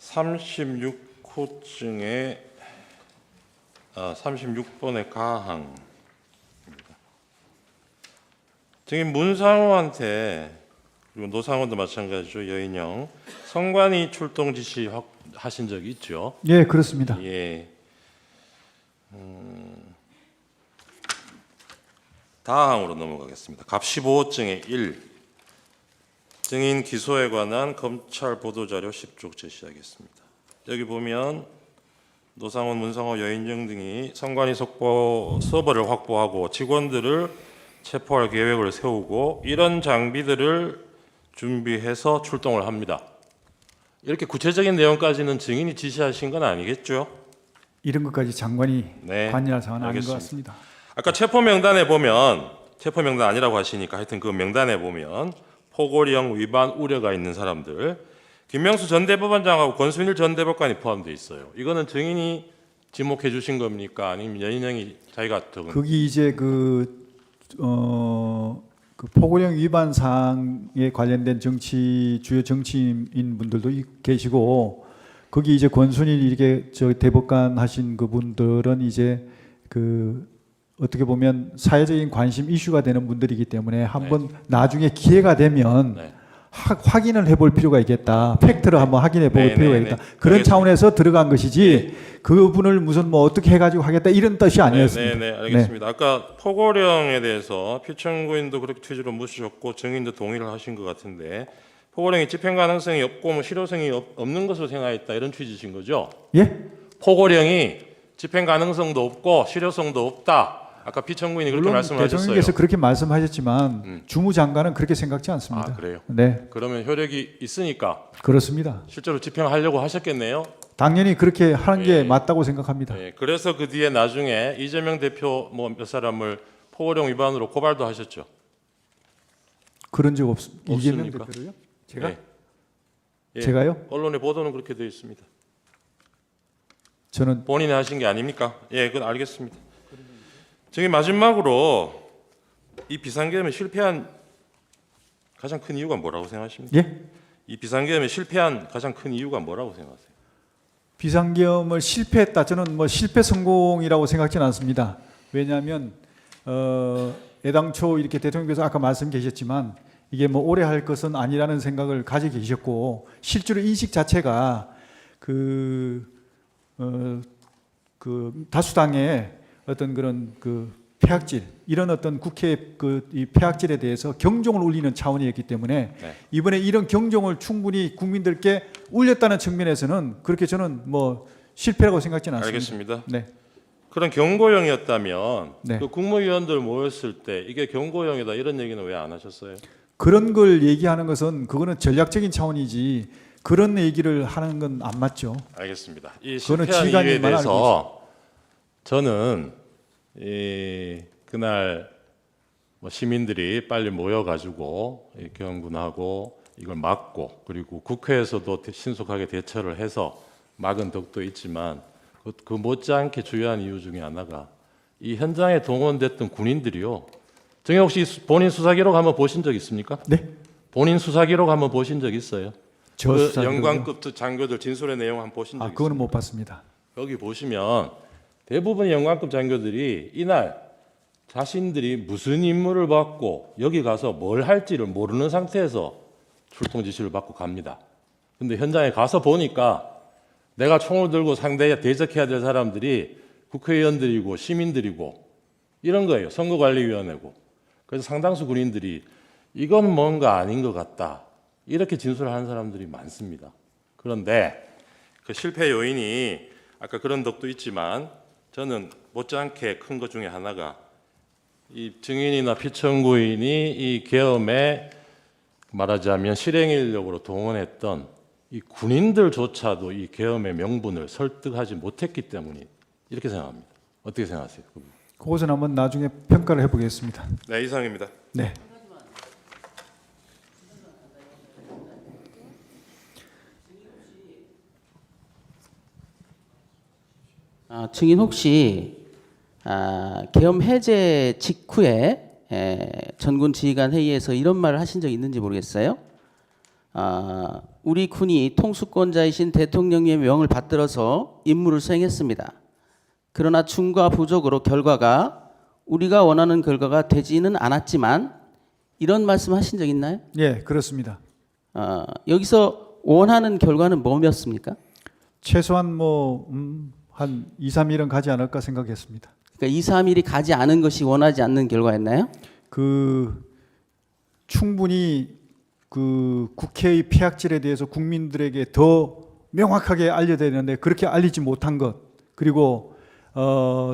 36호증의 36번의 가항입니다. 증인 문상호한테 그리고 노상호도 마찬가지죠. 여인영 성관이 출동 지시 하신 적이 있죠? 예, 그렇습니다. 예. 다항으로 넘어가겠습니다. 갑 15호증의 1 증인 기소에 관한 검찰 보도자료 10쪽 제시하겠습니다. 여기 보면 노상원, 문상호, 여인영 등이 성관이 서버를 확보하고 직원들을 체포할 계획을 세우고 이런 장비들을 준비해서 출동을 합니다. 이렇게 구체적인 내용까지는 증인이 지시하신 건 아니겠죠? 이런 것까지 장관이 네, 관여할 사안은 아닌 알겠습니다. 것 같습니다. 아까 체포 명단에 보면 체포 명단 아니라고 하시니까 하여튼 그 명단에 보면 포고령 위반 우려가 있는 사람들 김명수 전 대법원장하고 권순일 전 대법관이 포함되어 있어요. 이거는 증인이 지목해 주신 겁니까? 아니면 여인영이 자기가 적은? 거기 이제 그 포고령 위반 사항에 관련된 주요 정치인 분들도 계시고 거기 이제 권순일 이렇게 대법관 하신 그분들은 이제 어떻게 보면 사회적인 관심 이슈가 되는 분들이기 때문에 한번 나중에 기회가 되면 확인을 해볼 필요가 있겠다. 팩트를 한번 확인해 볼 필요가 있다. 그런 알겠습니다. 차원에서 들어간 것이지 그분을 무슨 뭐 어떻게 해가지고 하겠다 이런 뜻이 아니었습니다. 네, 알겠습니다. 아까 포고령에 대해서 피청구인도 그렇게 취지로 묻으셨고 증인도 동의를 하신 것 같은데 포고령이 집행 가능성이 없고 뭐 실효성이 없는 것으로 생각했다 이런 취지신 거죠? 예? 포고령이 집행 가능성도 없고 실효성도 없다. 아까 피청구인이 그렇게 물론 말씀을 하셨어요. 대통령께서 그렇게 말씀하셨지만 주무장관은 그렇게 생각지 않습니다. 아, 그래요? 네, 그러면 효력이 있으니까 그렇습니다. 실제로 집행하려고 하셨겠네요. 당연히 그렇게 하는 게 맞다고 생각합니다. 네, 그래서 그 뒤에 나중에 이재명 대표 뭐 몇 사람을 포고령 위반으로 고발도 하셨죠. 그런 적 없습니다. 이재명 없습니까? 대표로요? 제가? 네. 예, 제가요? 언론의 보도는 그렇게 되어 있습니다. 저는 본인이 하신 게 아닙니까? 예, 그건 알겠습니다. 증인 마지막으로 이 비상계엄에 실패한 가장 큰 이유가 뭐라고 생각하십니까? 예? 이 비상계엄에 실패한 가장 큰 이유가 뭐라고 생각하세요? 비상계엄을 실패했다. 저는 뭐 실패 성공이라고 생각지는 않습니다. 왜냐하면 애당초 이렇게 대통령께서 아까 말씀 계셨지만 이게 뭐 오래 할 것은 아니라는 생각을 가지고 계셨고 실제로 인식 자체가 다수당의 어떤 그런 폐악질 이런 어떤 국회 이 폐악질에 대해서 경종을 울리는 차원이었기 때문에 이번에 이런 경종을 충분히 국민들께 울렸다는 측면에서는 그렇게 저는 뭐 실패라고 생각지는 않습니다. 알겠습니다. 네. 그런 경고형이었다면 네. 그 국무위원들 모였을 때 이게 경고형이다 이런 얘기는 왜 안 하셨어요? 그런 걸 얘기하는 것은 그거는 전략적인 차원이지 그런 얘기를 하는 건 안 맞죠. 알겠습니다. 이 그거는 실패한 이유에 지휘관님만 알고 대해서 저는 그날 뭐 시민들이 빨리 모여가지고 경군하고 이걸 막고 그리고 국회에서도 신속하게 대처를 해서 막은 덕도 있지만 그 못지않게 중요한 이유 중에 하나가 이 현장에 동원됐던 군인들이요. 정희 혹시 본인 수사 기록 한번 보신 적 있습니까? 네. 본인 수사 기록 한번 보신 적 있어요? 저 그 수사 영관급 장교들 진술의 내용 한번 보신 적 있어요? 그거는 못 봤습니다. 여기 보시면 대부분 영관급 장교들이 이날 자신들이 무슨 임무를 받고 여기 가서 뭘 할지를 모르는 상태에서 출동 지시를 받고 갑니다. 근데 현장에 가서 보니까 내가 총을 들고 상대에 대적해야 될 사람들이 국회의원들이고 시민들이고 이런 거예요. 선거관리위원회고. 그래서 상당수 군인들이 이건 뭔가 아닌 것 같다. 이렇게 진술을 하는 사람들이 많습니다. 그런데 그 실패 요인이 아까 그런 덕도 있지만 저는 못지않게 큰 것 중에 하나가 이 증인이나 피청구인이 이 계엄에 말하자면 실행 인력으로 동원했던 이 군인들조차도 이 계엄의 명분을 설득하지 못했기 때문이 이렇게 생각합니다. 어떻게 생각하세요? 그것은 한번 나중에 평가를 해보겠습니다. 네, 이상입니다. 네. 증인 혹시 계엄 해제 직후에 전군 지휘관 회의에서 이런 말을 하신 적 있는지 모르겠어요. 우리 군이 통수권자이신 대통령의 명을 받들어서 임무를 수행했습니다. 그러나 충과 부족으로 결과가 우리가 원하는 결과가 되지는 않았지만 이런 말씀하신 적 있나요? 예, 그렇습니다. 여기서 원하는 결과는 뭐였습니까? 최소한 한 2, 3일은 가지 않을까 생각했습니다. 그러니까 2, 3일이 가지 않은 것이 원하지 않는 결과였나요? 충분히 국회의 폐악질에 대해서 국민들에게 더 명확하게 알려야 되는데 그렇게 알리지 못한 것, 그리고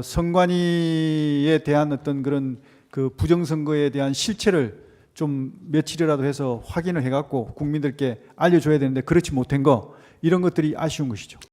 선관위에 대한 어떤 그런 부정선거에 대한 실체를 좀 며칠이라도 해서 확인을 해갖고 국민들께 알려줘야 되는데 그렇지 못한 거, 이런 것들이 아쉬운 것이죠.